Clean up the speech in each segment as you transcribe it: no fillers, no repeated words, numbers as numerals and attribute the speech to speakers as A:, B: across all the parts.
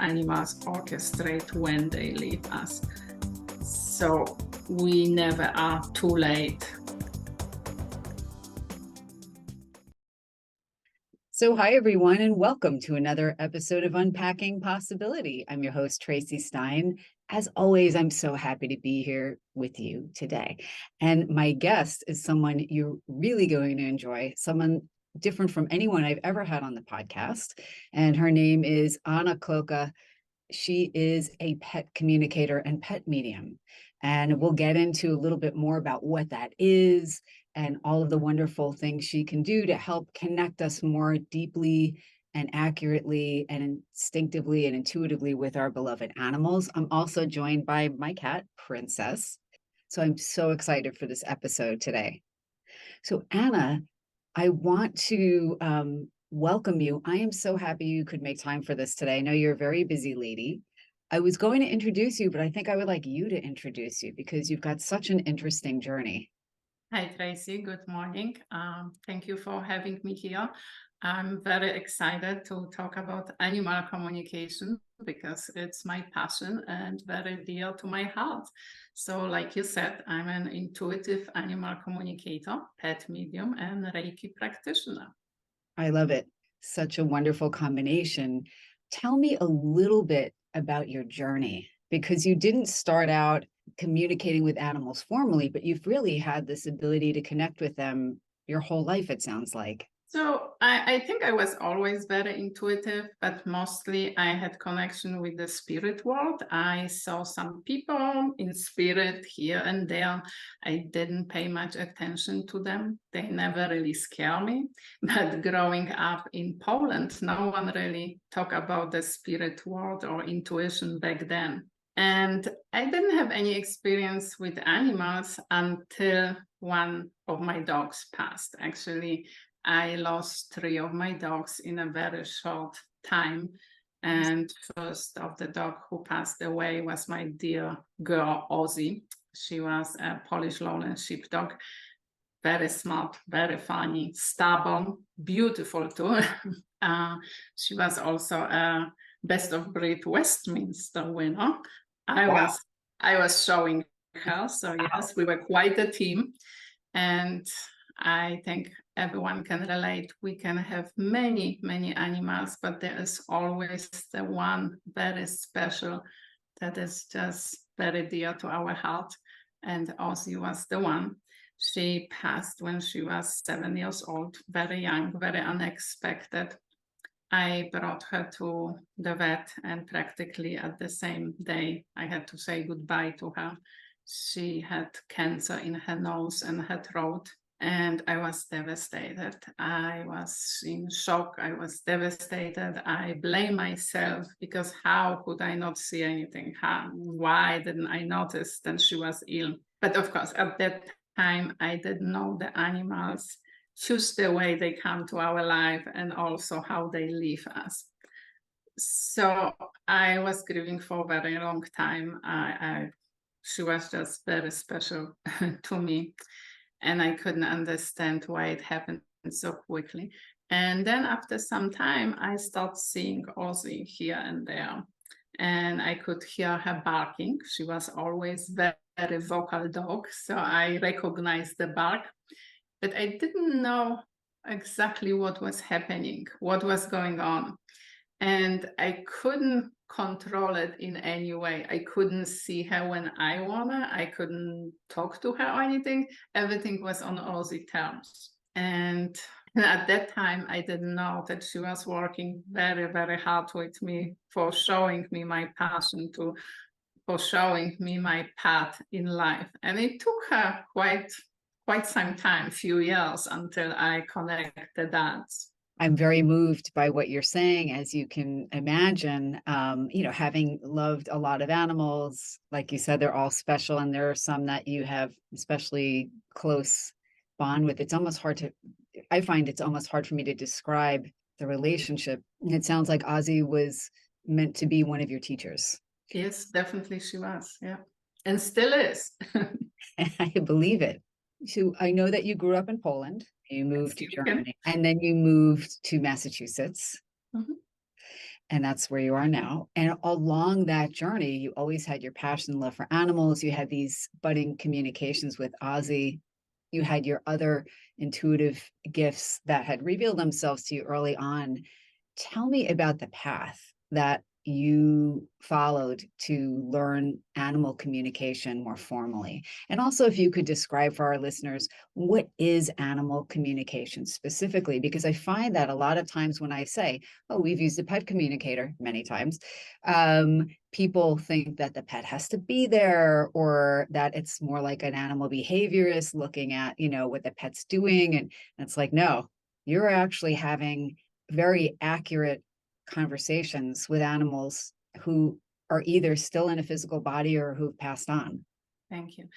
A: animals orchestrate when they leave us. So we never are too late.
B: So hi, everyone, and welcome to another episode of Unpacking Possibility. I'm your host, Traci Stein. As always, I'm so happy to be here with you today. And my guest is someone you're really going to enjoy, someone different from anyone I've ever had on the podcast. And her name is Klocke. She is a pet communicator and pet medium. And we'll get into a little bit more about what that is and all of the wonderful things she can do to help connect us more deeply and accurately and instinctively and intuitively with our beloved animals. I'm also joined by my cat, Princess. So I'm so excited for this episode today. So Anna, I want to welcome you. I am so happy you could make time for this today. I know you're a very busy lady. I was going to introduce you, but I think I would like you to introduce you because you've got such an interesting journey.
A: Hi, Traci. Good morning. Thank you for having me here. I'm very excited to talk about animal communication because it's my passion and very dear to my heart. So, like you said, I'm an intuitive animal communicator, pet medium, and Reiki practitioner.
B: I love it. Such a wonderful combination. Tell me a little bit about your journey because you didn't start out communicating with animals formally, but you've really had this ability to connect with them your whole life, it sounds like.
A: So I think I was always very intuitive, but mostly I had connection with the spirit world. I saw some people in spirit here and there. I didn't pay much attention to them. They never really scare me. But growing up in Poland, no one really talked about the spirit world or intuition back then. And I didn't have any experience with animals until one of my dogs passed. Actually, I lost 3 of my dogs in a very short time. And first of the dog who passed away was my dear girl, Ozzy. She was a Polish Lowland Sheepdog. Very smart, very funny, stubborn, beautiful too. She was also a Best of Breed Westminster winner. I was showing her, so yes, we were quite a team. And I think everyone can relate. We can have many, many animals, but there is always the one very special that is just very dear to our heart. And Ozzy was the one. She passed when she was 7 years old, very young, very unexpected. I brought her to the vet, and practically at the same day, I had to say goodbye to her. She had cancer in her nose and her throat, and I was devastated. I was in shock. I was devastated. I blame myself because how could I not see anything? Why didn't I notice that she was ill? But of course, at that time, I didn't know the animals, just the way they come to our life and also how they leave us. So I was grieving for a very long time. She was just very special to me, and I couldn't understand why it happened so quickly. And then after some time, I started seeing Ozzy here and there, and I could hear her barking. She was always very, very vocal dog, so I recognized the bark, but I didn't know exactly what was happening, what was going on. And I couldn't control it in any way. I couldn't see her when I wanna. I couldn't talk to her or anything. Everything was on Aussie terms. And at that time, I didn't know that she was working very, very hard with me for showing me my passion for showing me my path in life. And it took her quite some time, few years, until I connected the dots.
B: I'm very moved by what you're saying, as you can imagine. Having loved a lot of animals, like you said, they're all special, and there are some that you have especially close bond with. I find it's almost hard for me to describe the relationship. And it sounds like Ozzy was meant to be one of your teachers.
A: Yes, definitely she was, yeah. And still is.
B: I believe it. So I know that you grew up in Poland. You moved to Germany, and then you moved to Massachusetts.
A: Mm-hmm.
B: and that's where you are now. And along that journey, you always had your passion and love for animals. You had these budding communications with Ozzy. You had your other intuitive gifts that had revealed themselves to you early on. Tell me about the path that you followed to learn animal communication more formally. And also, if you could describe for our listeners, what is animal communication specifically? Because I find that a lot of times when I say, oh, we've used a pet communicator many times, people think that the pet has to be there, or that it's more like an animal behaviorist looking at, what the pet's doing. And it's like, no, you're actually having very accurate conversations with animals who are either still in a physical body or who've passed on.
A: Thank you.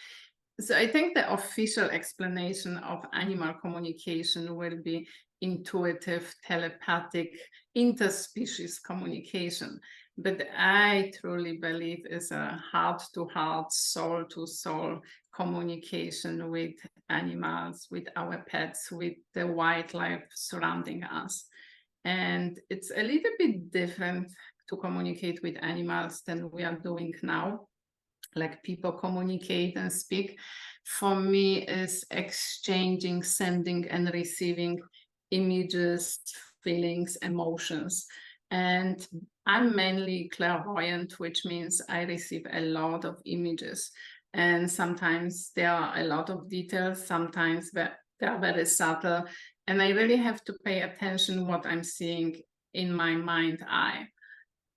A: So I think the official explanation of animal communication will be intuitive, telepathic, interspecies communication. But I truly believe it's a heart-to-heart, soul-to-soul communication with animals, with our pets, with the wildlife surrounding us. And it's a little bit different to communicate with animals than we are doing now. Like people communicate and speak. For me, is exchanging, sending and receiving images, feelings, emotions. And I'm mainly clairvoyant, which means I receive a lot of images. And sometimes there are a lot of details, sometimes they are very subtle. And I really have to pay attention what I'm seeing in my mind eye.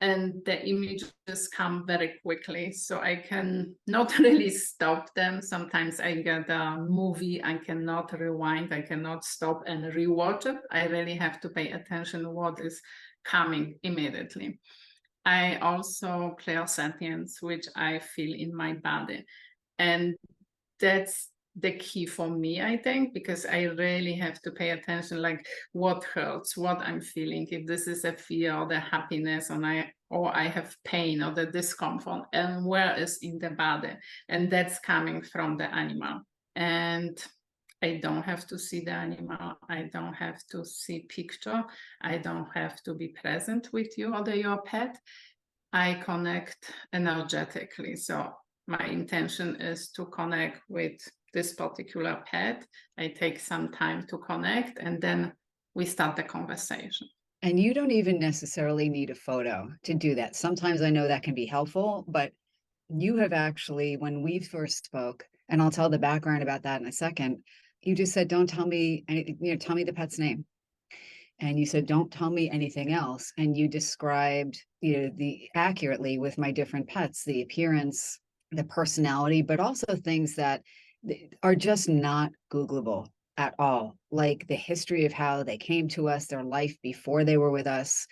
A: And the images come very quickly, so I can not really stop them. Sometimes I get a movie, I cannot rewind, I cannot stop and rewatch it. I really have to pay attention to what is coming immediately. I also clairsentience, which I feel in my body. And that's the key for me, I think, because I really have to pay attention, like what hurts, what I'm feeling, if this is a fear or the happiness, or I have pain or the discomfort, and where is in the body, and that's coming from the animal. And I don't have to see the animal. I don't have to see picture. I don't have to be present with you or your pet. I connect energetically. So my intention is to connect with this particular pet. I take some time to connect, and then we start the conversation.
B: And you don't even necessarily need a photo to do that. Sometimes I know that can be helpful, but you have actually, when we first spoke, and I'll tell the background about that in a second, you just said, don't tell me anything, tell me the pet's name. And you said, don't tell me anything else. And you described, the accurately with my different pets, the appearance, the personality, but also things that are just not Googleable at all, like the history of how they came to us, their life before they were with us,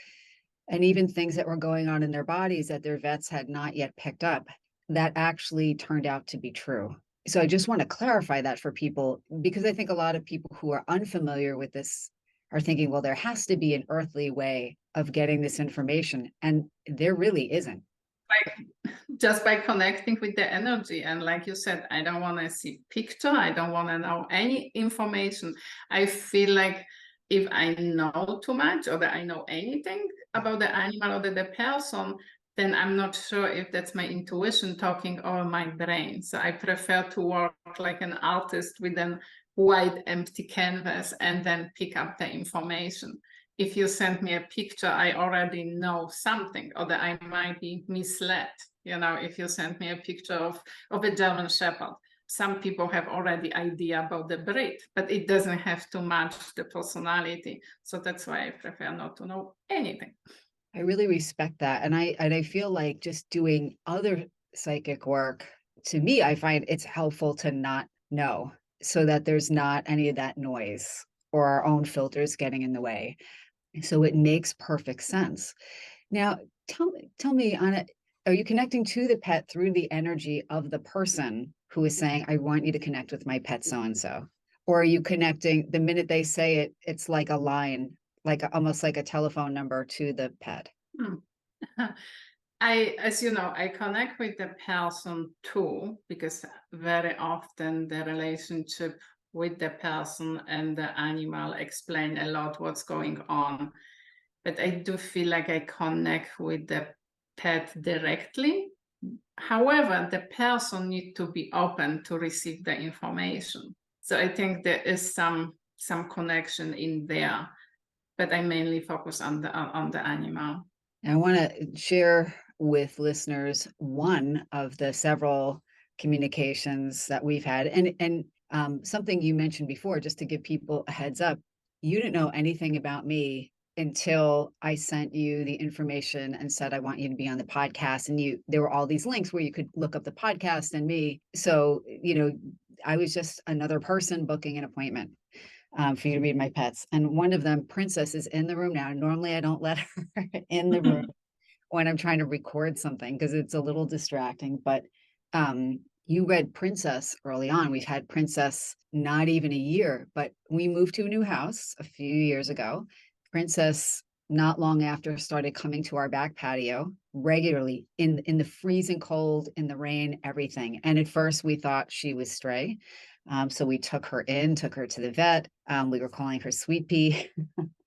B: and even things that were going on in their bodies that their vets had not yet picked up that actually turned out to be true. So I just want to clarify that for people, because I think a lot of people who are unfamiliar with this are thinking, well, there has to be an earthly way of getting this information. And there really isn't.
A: Like just by connecting with the energy. And like you said, I don't want to see picture. I don't want to know any information. I feel like if I know too much or that I know anything about the animal or the person, then I'm not sure if that's my intuition talking or my brain. So I prefer to work like an artist with a white empty canvas and then pick up the information. If you send me a picture, I already know something, or that I might be misled. If you send me a picture of a German Shepherd, some people have already idea about the breed, but it doesn't have to match the personality. So that's why I prefer not to know anything.
B: I really respect that. And I feel like just doing other psychic work, to me, I find it's helpful to not know, so that there's not any of that noise or our own filters getting in the way. So it makes perfect sense. Now, tell me, Anna, are you connecting to the pet through the energy of the person who is saying, I want you to connect with my pet so-and-so? Or are you connecting the minute they say it, it's like a line, like almost like a telephone number to the pet?
A: As you know, I connect with the person too, because very often the relationship with the person and the animal explain a lot what's going on. but I do feel like I connect with the pet directly. However, the person needs to be open to receive the information. So I think there is some connection in there, but I mainly focus on the animal.
B: And I want to share with listeners one of the several communications that we've had, and something you mentioned before, just to give people a heads up. You didn't know anything about me until I sent you the information and said I want you to be on the podcast, and there were all these links where you could look up the podcast and me. So I was just another person booking an appointment for you to read my pets. And one of them, Princess, is in the room now. Normally, I don't let her in the room when I'm trying to record something because it's a little distracting. But you read Princess early on. We've had Princess not even a year, but we moved to a new house a few years ago. Princess, not long after, started coming to our back patio regularly in the freezing cold, in the rain, everything. And at first we thought she was stray. So we took her to the vet. We were calling her Sweet Pea.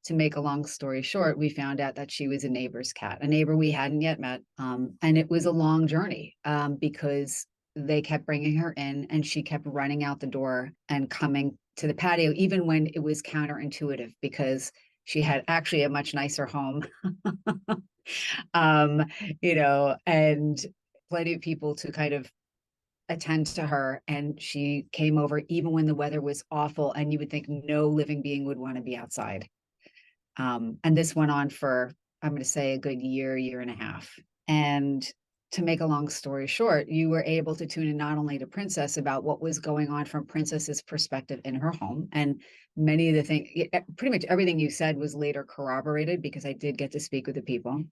B: To make a long story short, we found out that she was a neighbor's cat, a neighbor we hadn't yet met. And it was a long journey because they kept bringing her in and she kept running out the door and coming to the patio, even when it was counterintuitive because she had actually a much nicer home, and plenty of people to kind of attend to her. And she came over even when the weather was awful and you would think no living being would want to be outside. And this went on for, I'm going to say, a good year and a half. And to make a long story short, you were able to tune in not only to Princess about what was going on from Princess's perspective in her home. And many of the things, pretty much everything you said was later corroborated because I did get to speak with the people.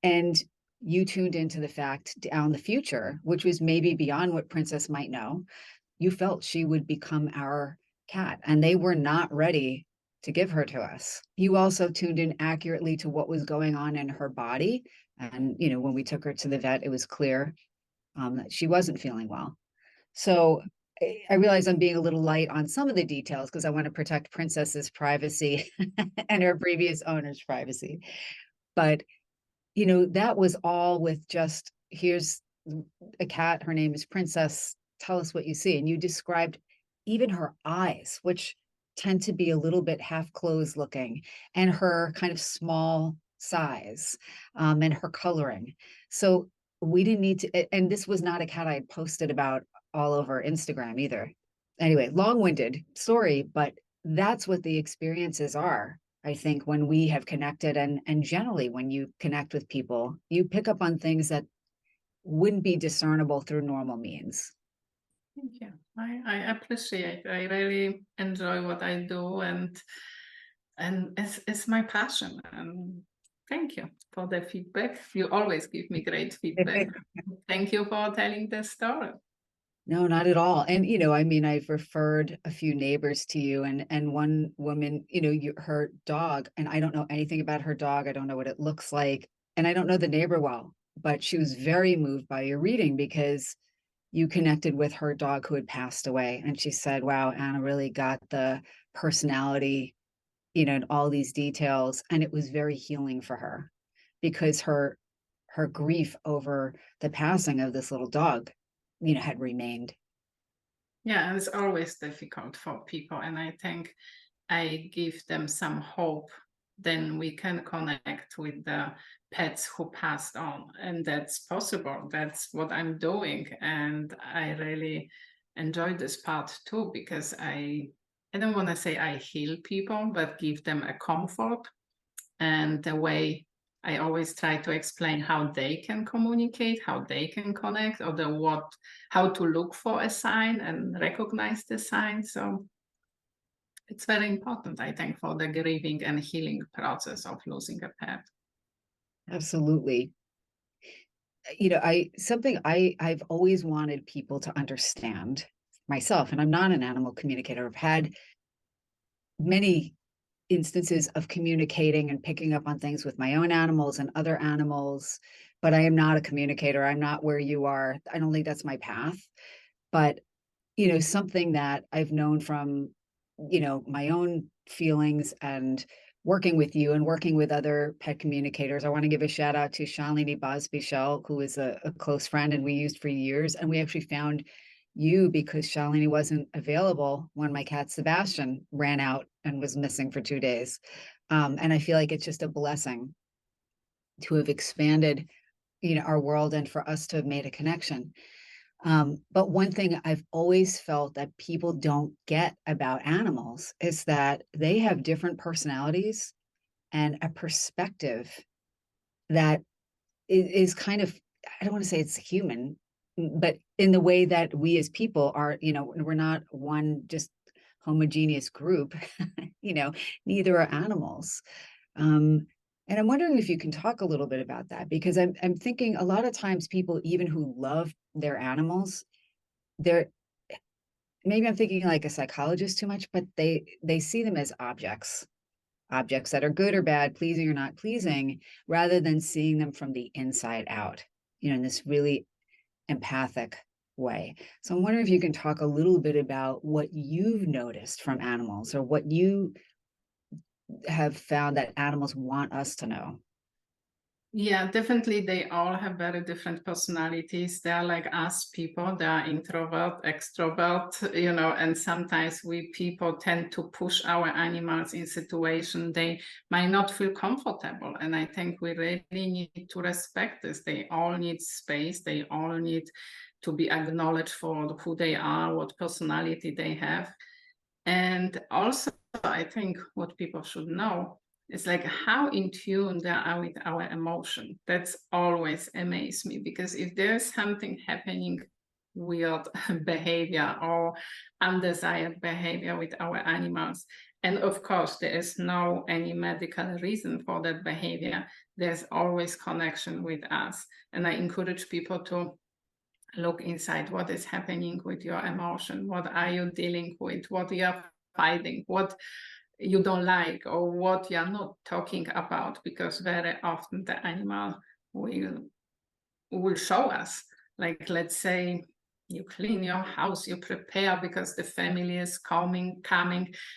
B: And you tuned into the fact down the future, which was maybe beyond what Princess might know. You felt she would become our cat, and they were not ready to give her to us. You also tuned in accurately to what was going on in her body. And, when we took her to the vet, it was clear that she wasn't feeling well. So I realize I'm being a little light on some of the details because I want to protect Princess's privacy and her previous owner's privacy. But, that was all with just, here's a cat, her name is Princess, tell us what you see. And you described even her eyes, which tend to be a little bit half closed looking, and her kind of small size, and her coloring. So we didn't need to, and this was not a cat I had posted about all over Instagram either. Anyway, long-winded story, but that's what the experiences are. I think when we have connected, and generally when you connect with people, you pick up on things that wouldn't be discernible through normal means.
A: Thank you. I appreciate. I really enjoy what I do, and it's my passion. And thank you for the feedback. You always give me great feedback. Thank you for telling the story.
B: No, not at all. And, I've referred a few neighbors to you, and one woman, her dog, and I don't know anything about her dog. I don't know what it looks like. And I don't know the neighbor well, but she was very moved by your reading because you connected with her dog who had passed away. And she said, wow, Anna really got the personality, and all these details. And it was very healing for her because her grief over the passing of this little dog, had remained.
A: Yeah, it's always difficult for people, and I think I give them some hope. Then we can connect with the pets who passed on, and that's possible. That's what I'm doing, and I really enjoy this part too because I don't want to say I heal people, but give them a comfort. And the way I always try to explain how they can communicate, how they can connect, or how to look for a sign and recognize the sign. So it's very important, I think, for the grieving and healing process of losing a pet.
B: Absolutely. I've always wanted people to understand myself, and I'm not an animal communicator. I've had many instances of communicating and picking up on things with my own animals and other animals, but I am not a communicator. I'm not where you are. I don't think that's my path. But, something that I've known from, my own feelings and working with you and working with other pet communicators. I want to give a shout out to Shalini Bosby-Shell, who is a close friend and we used for years. And we actually found you because Shalini wasn't available when my cat Sebastian ran out and was missing for 2 days. And I feel like it's just a blessing to have expanded, our world and for us to have made a connection. But one thing I've always felt that people don't get about animals is that they have different personalities and a perspective that is kind of, I don't want to say it's human, but in the way that we as people are, we're not one just homogeneous group, neither are animals. And I'm wondering if you can talk a little bit about that, because I'm thinking a lot of times people, even who love their animals, they're maybe I'm thinking like a psychologist too much, but they see them as objects that are good or bad, pleasing or not pleasing, rather than seeing them from the inside out, in this really empathic way. So I'm wondering if you can talk a little bit about what you've noticed from animals or what you have found that animals want us to know.
A: Yeah, definitely. They all have very different personalities. They are like us people. They are introvert, extrovert, and sometimes we people tend to push our animals in situations they might not feel comfortable. And I think we really need to respect this. They all need space. They all need to be acknowledged for who they are, what personality they have. And also, I think what people should know is like how in tune they are with our emotion. That's always amazed me, because if there's something happening, weird behavior or undesired behavior with our animals, and of course there is no any medical reason for that behavior, there's always connection with us. And I encourage people to look inside what is happening with your emotion. What are you dealing with? What you're fighting? What you don't like, or what you're not talking about? Because very often the animal will show us. Like, let's say you clean your house, you prepare because the family is coming,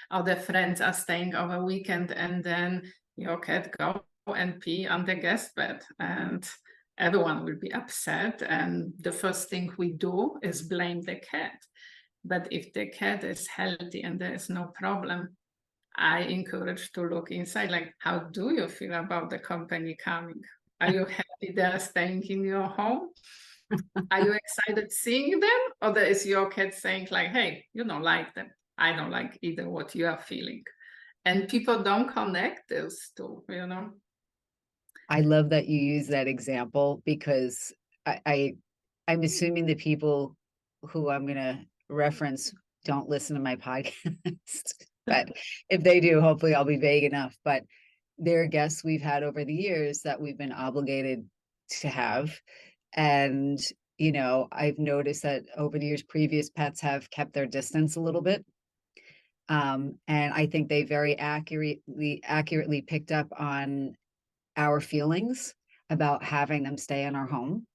A: or the friends are staying over weekend, and then your cat go and pee on the guest bed, and everyone will be upset. And the first thing we do is blame the cat. But if the cat is healthy and there is no problem, I encourage to look inside, like, how do you feel about the company coming? Are you happy they're staying in your home? Are you excited seeing them? Or is your cat saying like, hey, you don't like them. I don't like either what you are feeling. And people don't connect those two.
B: I love that you use that example because I'm assuming the people who I'm going to reference don't listen to my podcast, but if they do, hopefully I'll be vague enough. But there are guests we've had over the years that we've been obligated to have. And, I've noticed that over the years, previous pets have kept their distance a little bit. And I think they very accurately picked up on our feelings about having them stay in our home,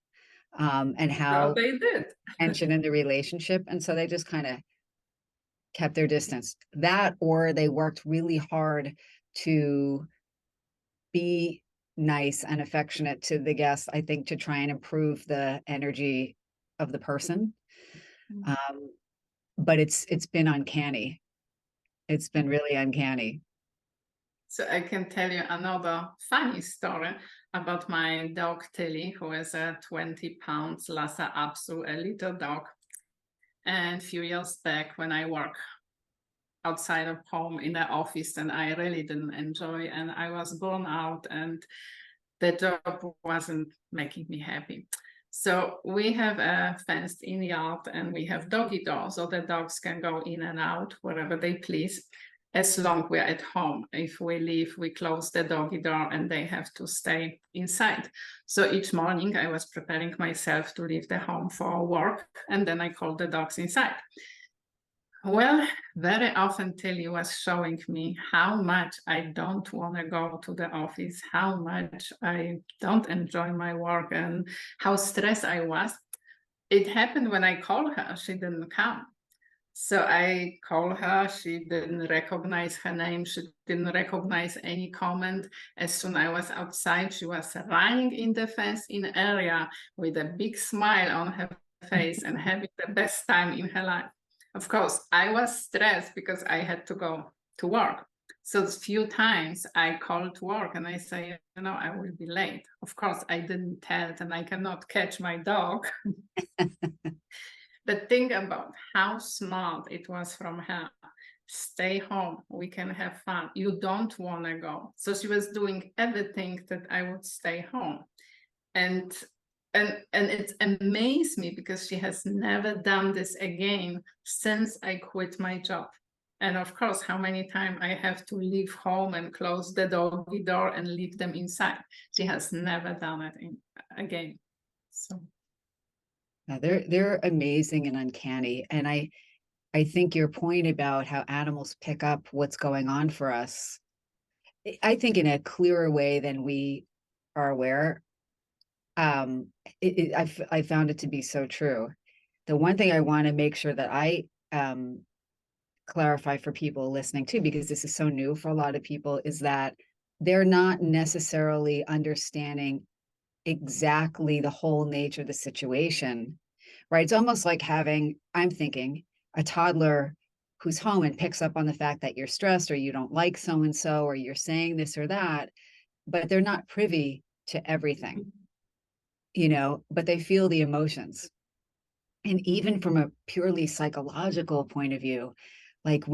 B: and how
A: So they did.
B: tension in the relationship. And so they just kind of kept their distance. That, or they worked really hard to be nice and affectionate to the guests, I think, to try and improve the energy of the person. But it's been uncanny. It's been really uncanny.
A: So I can tell you another funny story about my dog Tilly, who is a 20 pounds Lhasa Apso, a little dog. And a few years back, when I work outside of home in the office, and I really didn't enjoy, and I was burned out, and the job wasn't making me happy. So we have a fenced-in yard, and we have doggy doors, so the dogs can go in and out wherever they please, as long we're at home. If we leave, we close the doggy door, and they have to stay inside. So each morning I was preparing myself to leave the home for work, and then I called the dogs inside. Well, very often Tilly was showing me how much I don't want to go to the office, how much I don't enjoy my work, and how stressed I was. It happened when I called her, she didn't come. So I called her. She didn't recognize her name. She didn't recognize any comment. As soon as I was outside, she was running in the fence in area with a big smile on her face and having the best time in her life. Of course, I was stressed because I had to go to work. So a few times I called to work and I say, I will be late. Of course, I didn't tell it and I cannot catch my dog. But think about how smart it was from her. Stay home, we can have fun. You don't want to go. So she was doing everything that I would stay home. And and it amazed me because she has never done this again since I quit my job. And of course, how many times I have to leave home and close the doggy door and leave them inside. She has never done it again. So
B: Now, they're amazing and uncanny. And I think your point about how animals pick up what's going on for us, I think in a clearer way than we are aware. I found it to be so true. The one thing I want to make sure that I clarify for people listening too, because this is so new for a lot of people, is that they're not necessarily understanding exactly the whole nature of the situation, right? It's almost like having, I'm thinking, a toddler who's home and picks up on the fact that you're stressed or you don't like so and so, or you're saying this or that, but they're not privy to everything, but they feel the emotions. And even from a purely psychological point of view, like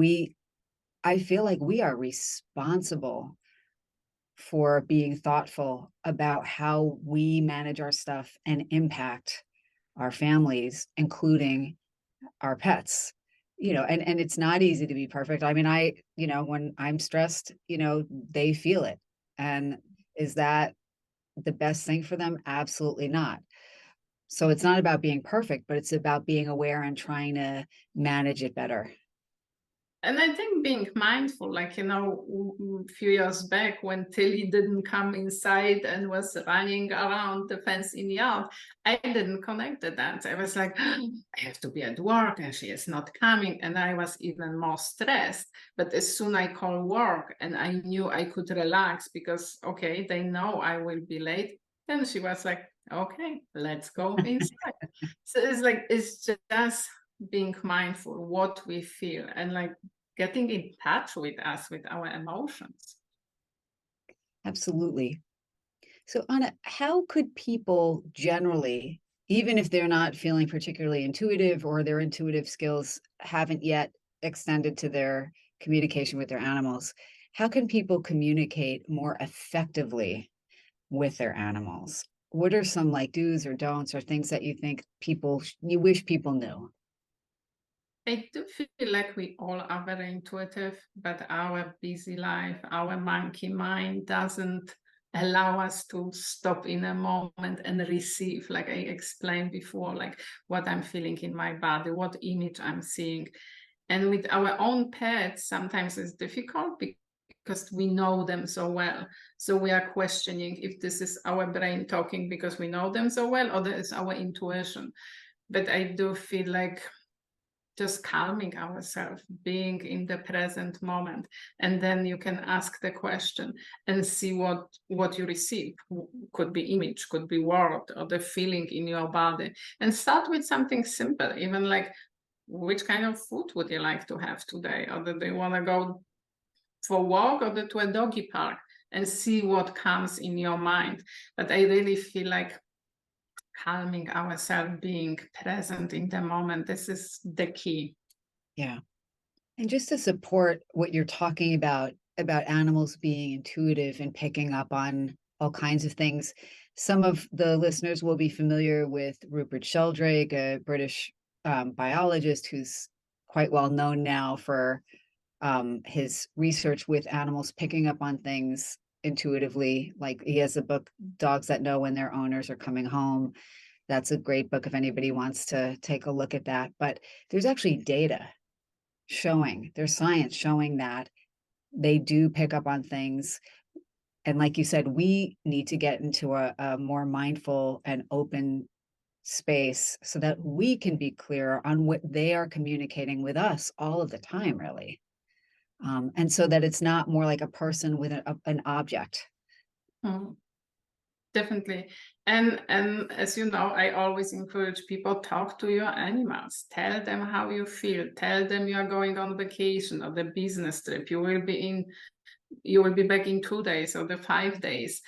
B: I feel like we are responsible for being thoughtful about how we manage our stuff and impact our families, including our pets. And it's not easy to be perfect. I mean, when I'm stressed, they feel it. And is that the best thing for them? Absolutely not. So it's not about being perfect, but it's about being aware and trying to manage it better.
A: And I think being mindful, like, a few years back when Tilly didn't come inside and was running around the fence in the yard, I didn't connect the dots. I was like, I have to be at work and she is not coming. And I was even more stressed. But as soon as I called work and I knew I could relax because, okay, they know I will be late, then she was like, okay, let's go inside. So it's just being mindful what we feel and like getting in touch with us with our emotions.
B: Absolutely. So, Anna, how could people generally, even if they're not feeling particularly intuitive or their intuitive skills haven't yet extended to their communication with their animals, how can people communicate more effectively with their animals? What are some like do's or don'ts or things that you think you wish people knew?
A: I do feel like we all are very intuitive, but our busy life, our monkey mind doesn't allow us to stop in a moment and receive, like I explained before, like what I'm feeling in my body, what image I'm seeing. And with our own pets, sometimes it's difficult because we know them so well. So we are questioning if this is our brain talking because we know them so well, or this is our intuition. But I do feel like just calming ourselves, being in the present moment, and then you can ask the question and see what you receive. Could be image, could be word, or the feeling in your body, and start with something simple, even like which kind of food would you like to have today, or do they want to go for a walk or to a doggy park, and see what comes in your mind. But I really feel like calming ourselves, being present in the moment, this is the key.
B: Yeah. And just to support what you're talking about animals being intuitive and picking up on all kinds of things, some of the listeners will be familiar with Rupert Sheldrake, a British biologist who's quite well known now for his research with animals picking up on things intuitively. Like he has a book, Dogs That Know When Their Owners Are Coming Home. That's a great book if anybody wants to take a look at that. But there's actually there's science showing that they do pick up on things. And like you said, we need to get into a more mindful and open space so that we can be clear on what they are communicating with us all of the time, really. And so that it's not more like a person with an object.
A: Mm, definitely. And as you know, I always encourage people, talk to your animals. Tell them how you feel. Tell them you are going on vacation or the business trip. You will be back in 2 days or the 5 days.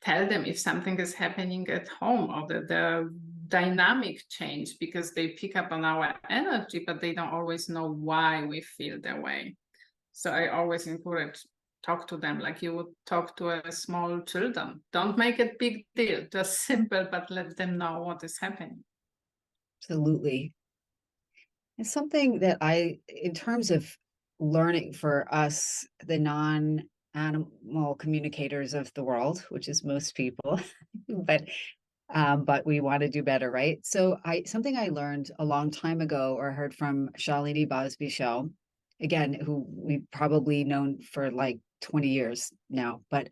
A: Tell them if something is happening at home or the dynamic change, because they pick up on our energy, but they don't always know why we feel that way. So I always encourage, talk to them like you would talk to a small children. Don't make it big deal, just simple, but let them know what is happening.
B: Absolutely. It's something that in terms of learning for us, the non-animal communicators of the world, which is most people, but we want to do better, right? So something I learned a long time ago, or heard from Shalini Bosby Shell, again, who we've probably known for like 20 years now. But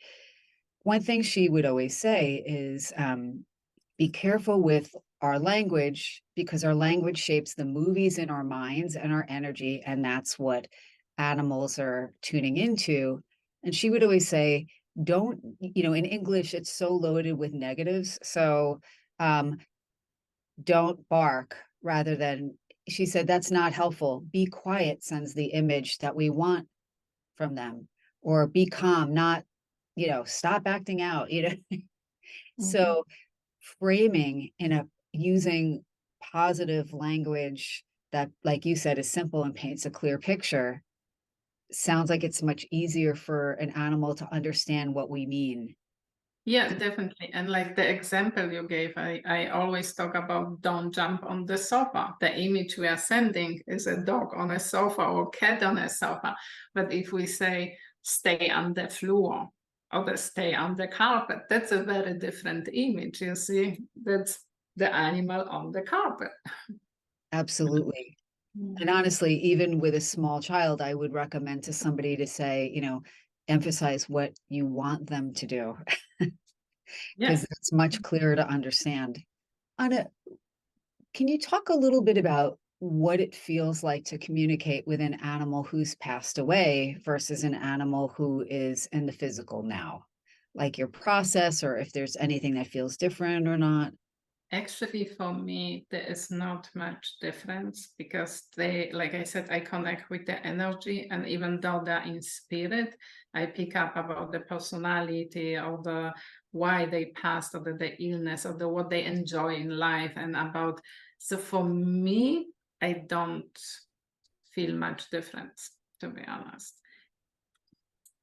B: one thing she would always say is, be careful with our language, because our language shapes the movies in our minds and our energy, and that's what animals are tuning into. And she would always say, don't, in English, it's so loaded with negatives. So um, don't bark, rather than, she said, that's not helpful. Be quiet sends the image that we want from them. Or be calm, not, stop acting out,
A: Mhm.
B: So framing using positive language that, like you said, is simple and paints a clear picture, sounds like it's much easier for an animal to understand what we mean.
A: Yeah, definitely. And like the example you gave, I always talk about don't jump on the sofa. The image we are sending is a dog on a sofa or cat on a sofa. But if we say stay on the floor or the stay on the carpet, that's a very different image. You see, that's the animal on the carpet.
B: Absolutely. And honestly, even with a small child, I would recommend to somebody to say, emphasize what you want them to do, because
A: Yes.
B: it's much clearer to understand. Anna, can you talk a little bit about what it feels like to communicate with an animal who's passed away versus an animal who is in the physical now? Like your process, or if there's anything that feels different or not?
A: Actually, for me, there is not much difference because they, like I said, I connect with the energy, and even though they're in spirit, I pick up about the personality or the why they passed or the illness or the what they enjoy in life and about. So for me, I don't feel much difference, to be honest.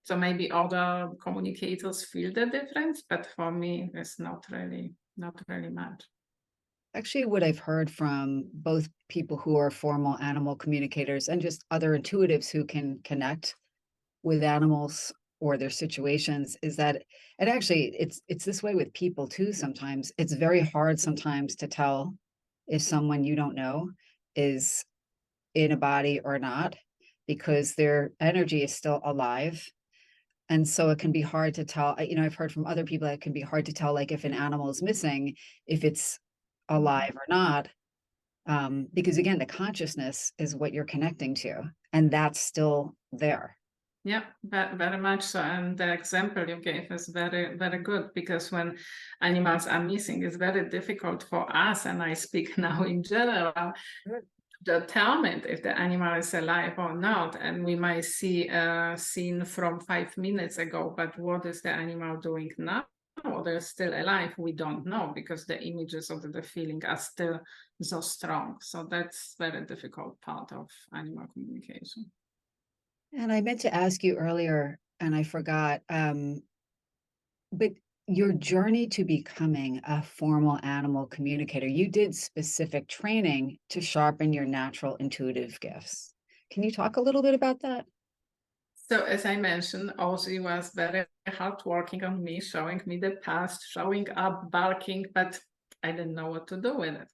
A: So maybe other communicators feel the difference, but for me, it's not really much.
B: Actually, what I've heard from both people who are formal animal communicators and just other intuitives who can connect with animals or their situations is that, and actually it's this way with people too. Sometimes it's very hard sometimes to tell if someone you don't know is in a body or not, because their energy is still alive. And so it can be hard to tell. I've heard from other people that it can be hard to tell, like if an animal is missing, if it's alive or not, because again, the consciousness is what you're connecting to, and that's still there.
A: Yeah, very much so. And the example you gave is very, very good because when animals are missing, it's very difficult for us, and I speak now in general, to determine if the animal is alive or not. And we might see a scene from 5 minutes ago, but what is the animal doing now? Or they're still alive? We don't know because the images of the feeling are still so strong. So that's very difficult part of animal communication.
B: And I meant to ask you earlier, and I forgot, but your journey to becoming a formal animal communicator, you did specific training to sharpen your natural intuitive gifts. Can you talk a little bit about that?
A: So as I mentioned, Ozzy was very hard working on me, showing me the past, showing up, barking, but I didn't know what to do with it.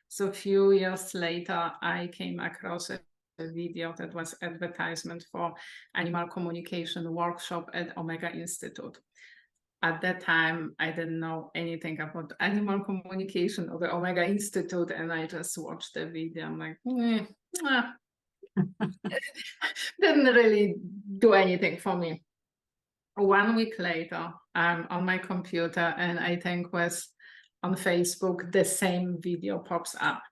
A: So a few years later, I came across a video that was advertisement for animal communication workshop at Omega Institute. at that time, I didn't know anything about animal communication or the Omega Institute, and I just watched the video. I'm like, didn't really do anything for me. 1 week later, I'm on my computer, and I think was on Facebook, the same video pops up.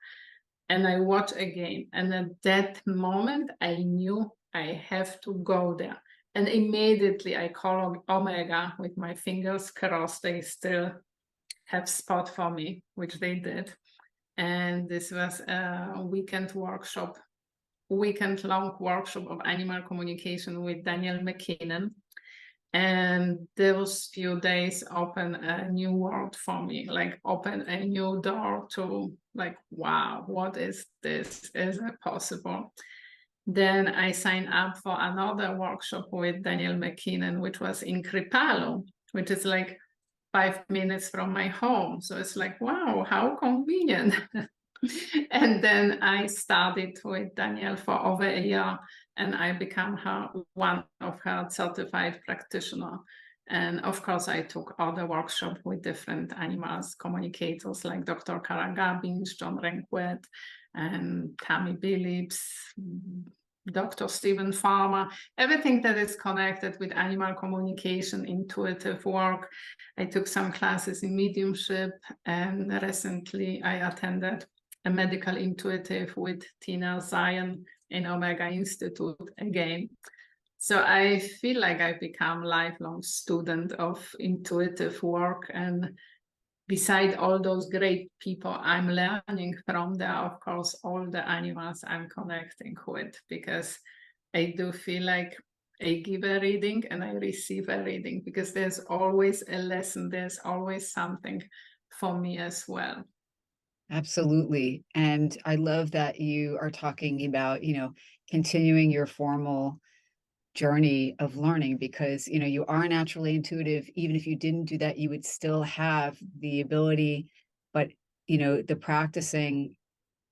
A: And I watch again. And at that moment, I knew I have to go there. And immediately I call Omega with my fingers crossed. They still have spot for me, which they did. And this was a weekend-long workshop of animal communication with Daniel McKinnon. And those few days open a new world for me, like open a new door to like, wow, what is this? Is it possible? Then I signed up for another workshop with Daniel McKinnon, which was in Kripalu, which is like 5 minutes from my home. So it's like, wow, how convenient. And then I studied with Danielle for over a year, and I became one of her certified practitioner. And of course, I took other workshops with different animals, communicators like Dr. Kara Gabins, John Renkwet, and Tammy Billups, Dr. Stephen Farmer, everything that is connected with animal communication, intuitive work. I took some classes in mediumship, and recently I attended a medical intuitive with Tina Zion in Omega Institute again. So I feel like I've become a lifelong student of intuitive work. And beside all those great people I'm learning from, there are, of course, all the animals I'm connecting with, because I do feel like I give a reading and I receive a reading, because there's always a lesson, there's always something for me as well.
B: Absolutely. And I love that you are talking about, continuing your formal journey of learning, because, you are naturally intuitive. Even if you didn't do that, you would still have the ability. But, the practicing,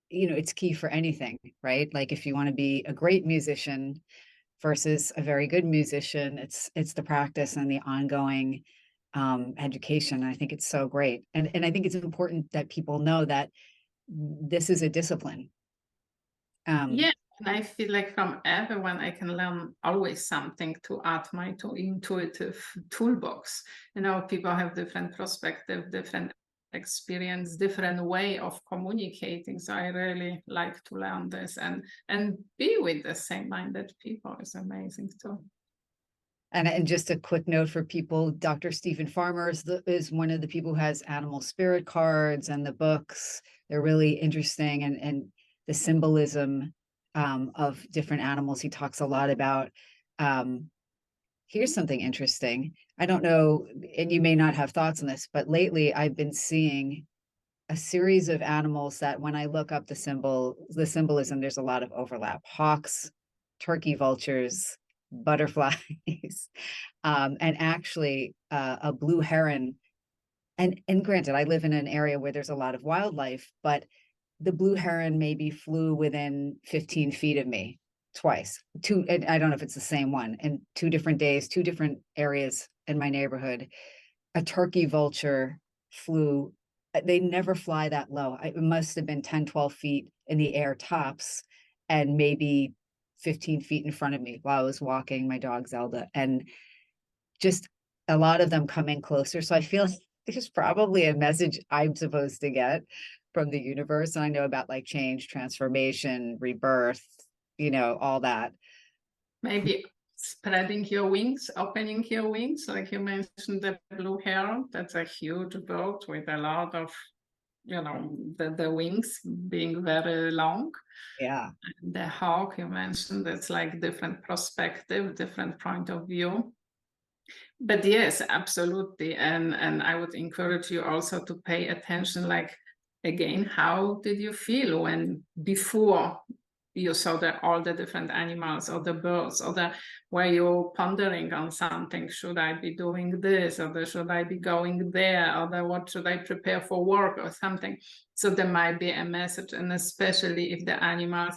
B: it's key for anything, right? Like if you want to be a great musician versus a very good musician, it's the practice and the ongoing education. I think it's so great. And I think it's important that people know that this is a discipline.
A: Yeah, and I feel like from everyone I can learn always something to add my intuitive toolbox. People have different perspective, different experience, different way of communicating. So I really like to learn this and be with the same-minded people is amazing too.
B: And just a quick note for people, Dr. Stephen Farmer is one of the people who has animal spirit cards, and the books. They're really interesting, and the symbolism of different animals. He talks a lot about. Here's something interesting. I don't know, and you may not have thoughts on this, but lately I've been seeing a series of animals that when I look up the symbolism, there's a lot of overlap. Hawks, turkey vultures, butterflies, and actually a blue heron. And granted, I live in an area where there's a lot of wildlife, but the blue heron maybe flew within 15 feet of me twice. And I don't know if it's the same one, and 2 different days, 2 different areas in my neighborhood. A turkey vulture flew. They never fly that low. It must have been 10, 12 feet in the air tops, and maybe 15 feet in front of me while I was walking my dog Zelda. And just a lot of them coming closer. So I feel like there's probably a message I'm supposed to get from the universe. And I know about like change, transformation, rebirth, all that.
A: Maybe spreading your wings, opening your wings, like you mentioned the blue heron. That's a huge bird with a lot of, the wings being very long.
B: Yeah.
A: And the hawk you mentioned, it's like different perspective, different point of view. But yes, absolutely. And I would encourage you also to pay attention, like, again, how did you feel when before you saw all the different animals or the birds, or were you pondering on something? Should I be doing this, or should I be going there, or what should I prepare for work or something? So there might be a message, and especially if the animals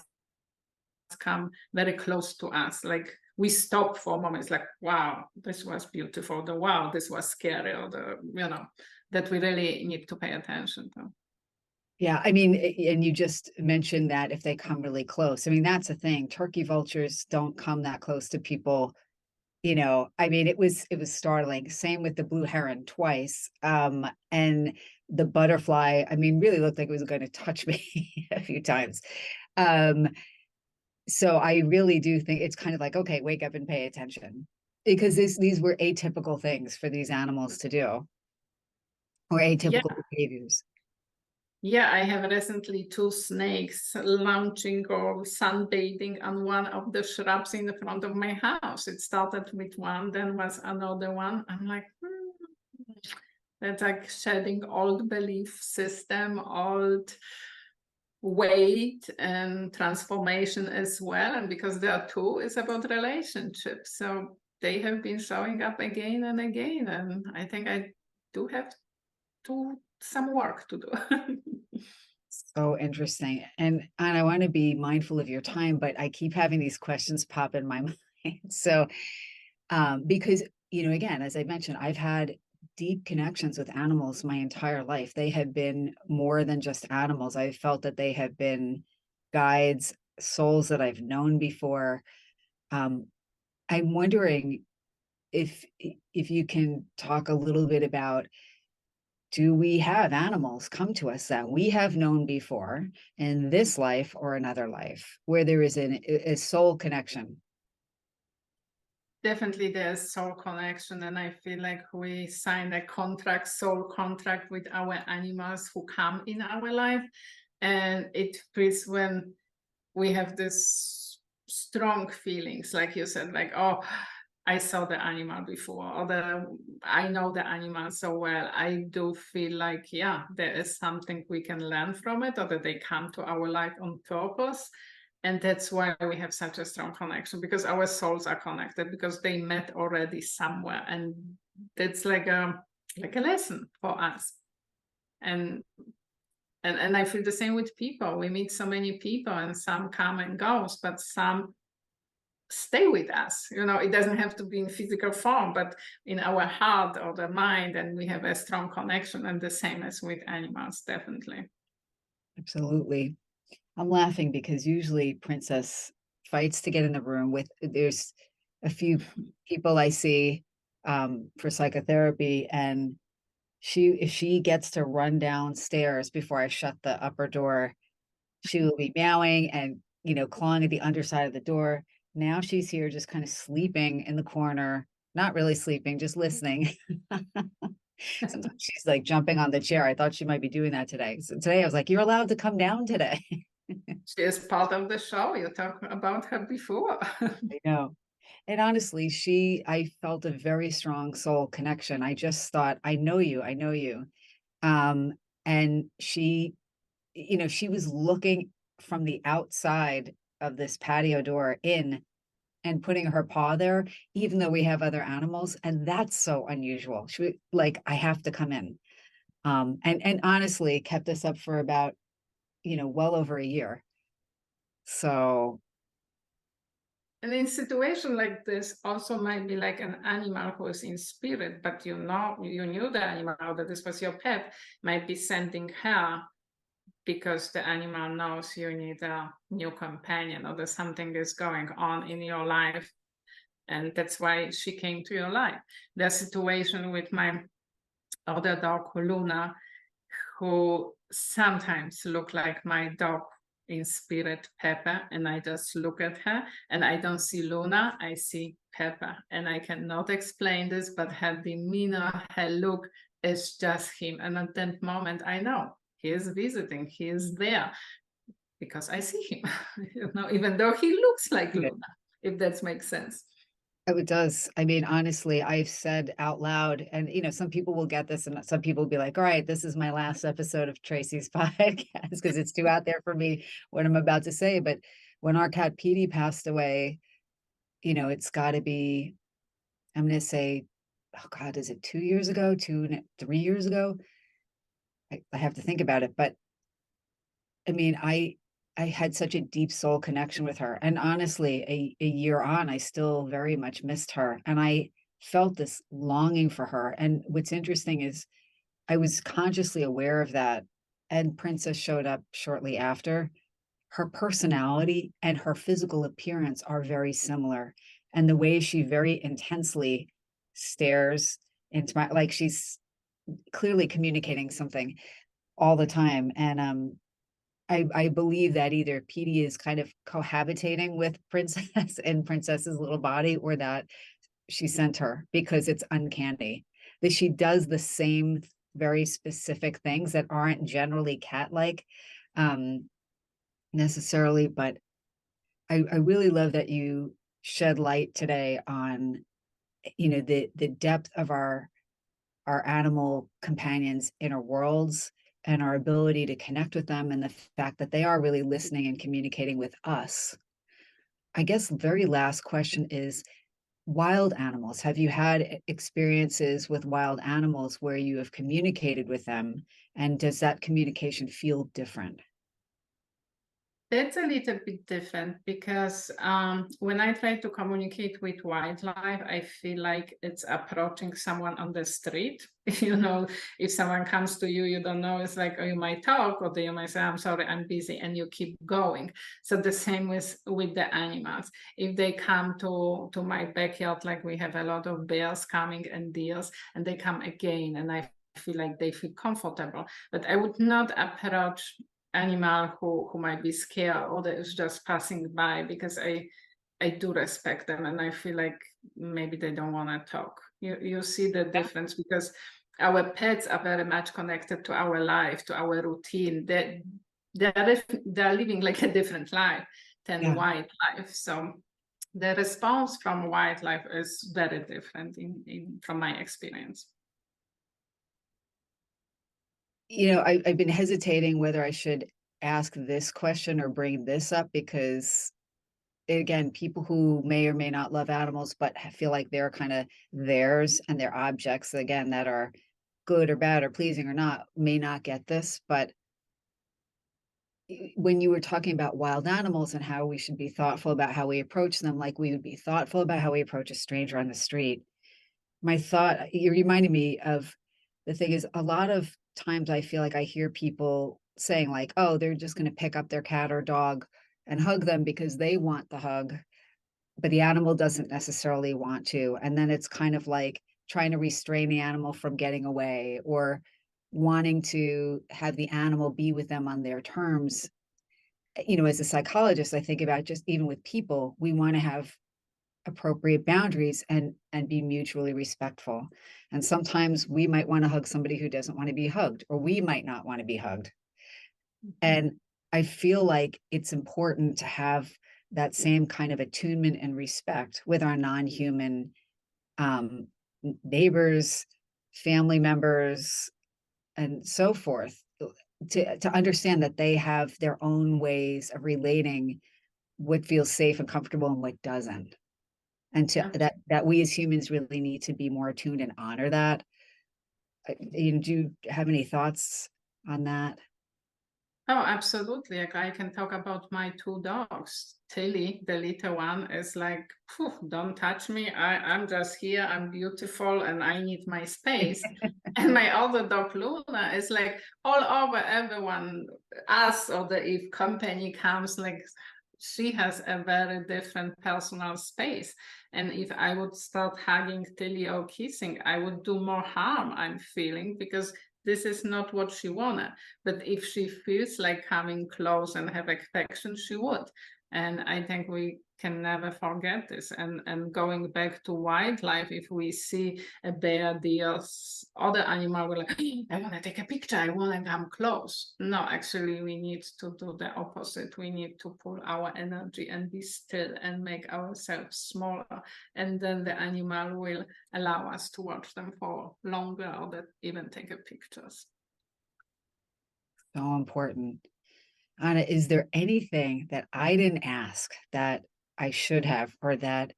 A: come very close to us, like we stop for a moment. It's like, wow, this was beautiful. The wow, this was scary, or that we really need to pay attention to.
B: Yeah, I mean, and you just mentioned that if they come really close, I mean, that's the thing. Turkey vultures don't come that close to people. I mean, it was startling. Same with the blue heron twice. And the butterfly, I mean, really looked like it was going to touch me a few times. Um, so I really do think it's kind of like, okay, wake up and pay attention, because these were atypical things for these animals to do, or
A: Yeah,
B: atypical behaviors.
A: yeah, I have recently two snakes launching or sunbathing on one of the shrubs in the front of my house. It started with one, then was another one. I'm like, that's like shedding old belief system, old weight and transformation as well. And because there are two, it's about relationships. So they have been showing up again and again. And I think I do have some work to do.
B: So interesting. And I want to be mindful of your time, but I keep having these questions pop in my mind. So because, again, as I mentioned, I've had deep connections with animals my entire life. They have been more than just animals. I felt that they have been guides, souls that I've known before. Um, I'm wondering if you can talk a little bit about, do we have animals come to us that we have known before in this life or another life, where there is a soul connection?
A: Definitely there's soul connection, and I feel like we sign a contract, soul contract with our animals who come in our life. And it feels when we have this strong feelings, like you said, like, oh, I saw the animal before, or I know the animal so well. I do feel like, yeah, there is something we can learn from it, or that they come to our life on purpose. And that's why we have such a strong connection, because our souls are connected, because they met already somewhere. And that's like a lesson for us. And and I feel the same with people. We meet so many people, and some come and goes, but some stay with us. It doesn't have to be in physical form, but in our heart or the mind, and we have a strong connection. And the same as with animals, definitely.
B: Absolutely. I'm laughing because usually Princess fights to get in the room with, there's a few people I see for psychotherapy, and if she gets to run downstairs before I shut the upper door, she will be meowing and, clawing at the underside of the door. Now she's here just kind of sleeping in the corner, not really sleeping, just listening. Sometimes she's like jumping on the chair. I thought she might be doing that today. So today I was like, you're allowed to come down today.
A: She is part of the show. You talked about her before.
B: I know. And honestly, I felt a very strong soul connection. I just thought, I know you, I know you. And she was looking from the outside of this patio door in and putting her paw there, even though we have other animals. And that's so unusual. She like, I have to come in. And honestly, kept us up for about, well over a year. So
A: And in situation like this, also might be like an animal who is in spirit, but you knew the animal, that this was your pet, might be sending her because the animal knows you need a new companion, or that something is going on in your life. And that's why she came to your life. The situation with my other dog, Luna, who sometimes look like my dog in spirit, Pepper, and I just look at her and I don't see Luna, I see Pepper. And I cannot explain this, but her demeanor, her look is just him. And at that moment, I know he is visiting, he is there, because I see him, even though he looks like
B: yeah.
A: Luna, if that makes sense.
B: Oh, it does. I mean, honestly, I've said out loud, and some people will get this, and some people will be like, all right, this is my last episode of Traci's podcast because it's too out there for me what I'm about to say. But when our cat Petey passed away, it's got to be, I'm going to say, oh God, is it 2 years ago, 3 years ago? I have to think about it. But I mean, I had such a deep soul connection with her. And honestly, a year on, I still very much missed her. And I felt this longing for her. And what's interesting is I was consciously aware of that. And Princess showed up shortly after. Her personality and her physical appearance are very similar. And the way she very intensely stares into my, like she's clearly communicating something all the time. And I believe that either Petey is kind of cohabitating with Princess in Princess's little body, or that she sent her, because it's uncanny that she does the same very specific things that aren't generally cat-like necessarily. But I really love that you shed light today on, the depth of our animal companions' inner worlds and our ability to connect with them, and the fact that they are really listening and communicating with us. I guess the very last question is wild animals. Have you had experiences with wild animals where you have communicated with them? And does that communication feel different?
A: That's a little bit different because when I try to communicate with wildlife, I feel like it's approaching someone on the street. You know, if someone comes to you, you don't know, it's like, oh, you might talk, or you might say, I'm sorry, I'm busy, and you keep going. So the same with the animals. If they come to my backyard, like we have a lot of bears coming and deers, and they come again, and I feel like they feel comfortable. But I would not approach animal who might be scared or that is just passing by, because I do respect them, and I feel like maybe they don't want to talk. You see the difference, because our pets are very much connected to our life, to our routine. They're living like a different life than
B: Yeah.
A: wildlife. So the response from wildlife is very different from my experience.
B: I've been hesitating whether I should ask this question or bring this up, because again, people who may or may not love animals but feel like they're kind of theirs and their objects, again, that are good or bad or pleasing or not, may not get this. But when you were talking about wild animals and how we should be thoughtful about how we approach them, like we would be thoughtful about how we approach a stranger on the street, my thought, you reminded me of, the thing is, a lot of times I feel like I hear people saying like, oh, they're just going to pick up their cat or dog and hug them because they want the hug, but the animal doesn't necessarily want to. And then it's kind of like trying to restrain the animal from getting away, or wanting to have the animal be with them on their terms. As a psychologist, I think about, just even with people, we want to have appropriate boundaries and be mutually respectful. And sometimes we might want to hug somebody who doesn't want to be hugged, or we might not want to be hugged. And I feel like it's important to have that same kind of attunement and respect with our non-human um, neighbors, family members, and so forth, to understand that they have their own ways of relating what feels safe and comfortable and what doesn't. And to that we as humans really need to be more attuned and honor that. Do you have any thoughts on that?
A: Oh, absolutely. Like, I can talk about my two dogs. Tilly, the little one, is like, "Phew, don't touch me. I'm just here. I'm beautiful and I need my space." And my other dog, Luna, is like all over everyone, us, or the if company comes, like she has a very different personal space. And if I would start hugging Tilly or kissing, I would do more harm, I'm feeling, because this is not what she wanted. But if she feels like coming close and have affection, she would. And I think we can never forget this. And going back to wildlife, if we see a bear, deer, other animal, we're like, I want to take a picture, I want to come close. No, actually, we need to do the opposite. We need to pull our energy and be still and make ourselves smaller. And then the animal will allow us to watch them for longer, or that even take a pictures.
B: So important. Anna, is there anything that I didn't ask that I should have, or that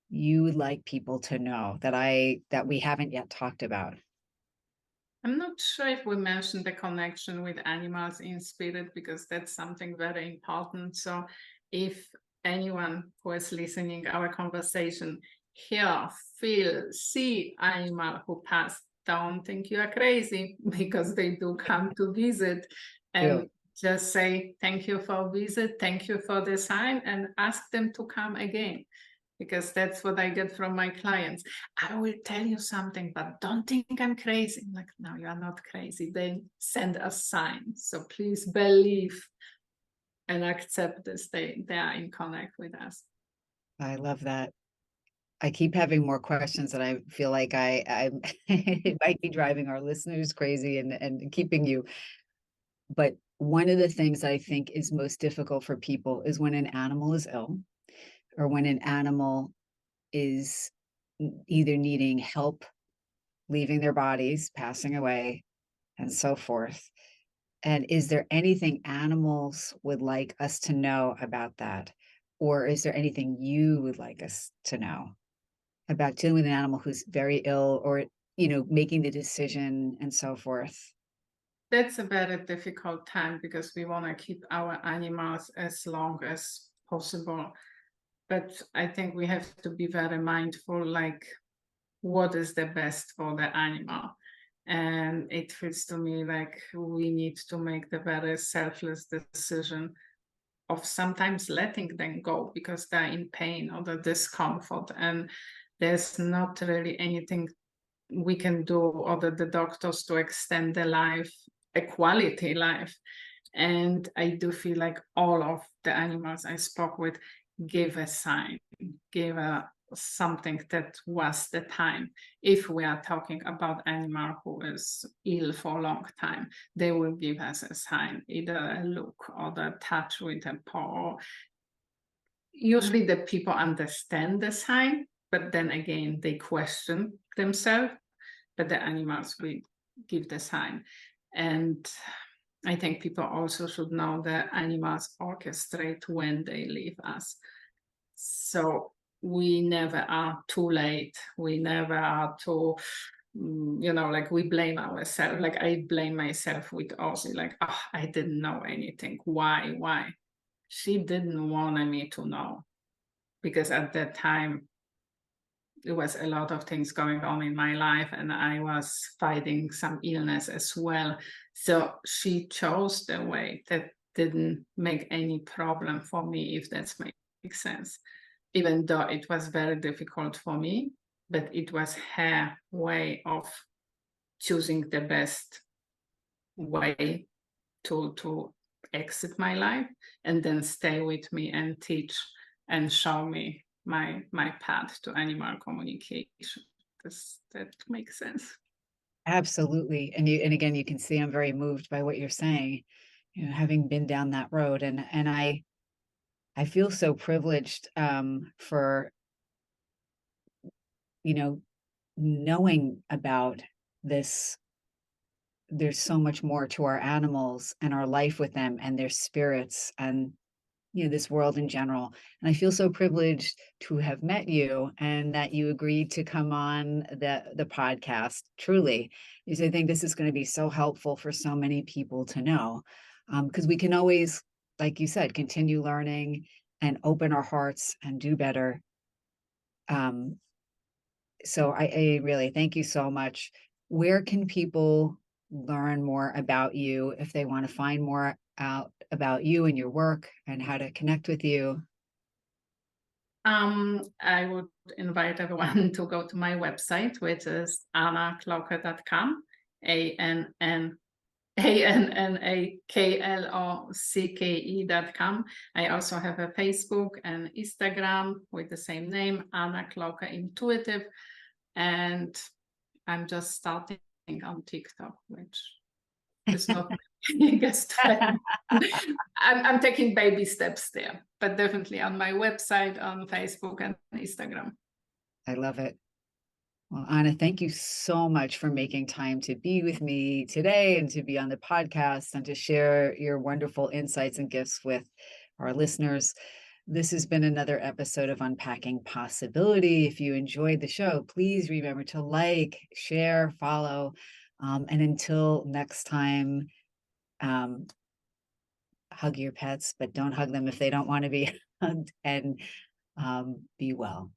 B: you would like people to know that we haven't yet talked about?
A: I'm not sure if we mentioned the connection with animals in spirit because that's something very important. So if anyone who is listening our conversation hear, feel, see animal who passed, don't think you are crazy because they do come to visit,
B: Yeah.
A: and just say thank you for visit, thank you for the sign, and ask them to come again, because that's what I get from my clients. I will tell you something, but don't think I'm crazy. I'm like, no, you are not crazy. They send us signs. So please believe and accept this. They are in connect with us.
B: I love that. I keep having more questions and I feel like I it might be driving our listeners crazy and keeping you. But one of the things I think is most difficult for people is when an animal is ill or when an animal is either needing help leaving their bodies, passing away, and so forth. And is there anything animals would like us to know about that? Or is there anything you would like us to know about dealing with an animal who's very ill or, making the decision and so forth?
A: That's a very difficult time because we want to keep our animals as long as possible. But I think we have to be very mindful, like what is the best for the animal. And it feels to me like we need to make the very selfless decision of sometimes letting them go because they're in pain or the discomfort. And there's not really anything we can do other the doctors to extend the life, a quality life. And I do feel like all of the animals I spoke with give a sign, give a something that was the time. If we are talking about animal who is ill for a long time, they will give us a sign, either a look or the touch with a paw. Usually the people understand the sign, but then again they question themselves, but the animals will give the sign. And I think people also should know that animals orchestrate when they leave us. So we never are too late. We never are too, like we blame ourselves. Like I blame myself with Ozzy, like, oh, I didn't know anything. Why? Why? She didn't want me to know because at that time there was a lot of things going on in my life and I was fighting some illness as well. So she chose the way that didn't make any problem for me, if that makes sense. Even though it was very difficult for me, but it was her way of choosing the best way to exit my life and then stay with me and teach and show me my path to animal communication. That makes sense.
B: Absolutely. And again, you can see I'm very moved by what you're saying, having been down that road. And I feel so privileged for, you know, knowing about this. There's so much more to our animals and our life with them and their spirits and this world in general. And I feel so privileged to have met you and that you agreed to come on the podcast, truly, because I think this is going to be so helpful for so many people to know. Because we can always, like you said, continue learning and open our hearts and do better. So I really thank you so much. Where can people learn more about you if they want to find more out about you and your work and how to connect with you?
A: I would invite everyone to go to my website, which is annaklocke.com, ANNAKLOCKE.com. I also have a Facebook and Instagram with the same name, Anna Klocke Intuitive. And I'm just starting on TikTok, which is not my biggest fan. I'm taking baby steps there, but definitely on my website, on Facebook and Instagram.
B: I love it. Well, Anna, thank you so much for making time to be with me today and to be on the podcast and to share your wonderful insights and gifts with our listeners. This has been another episode of Unpacking Possibility. If you enjoyed the show, please remember to like, share, follow. And until next time, hug your pets, but don't hug them if they don't want to be hugged, and be well.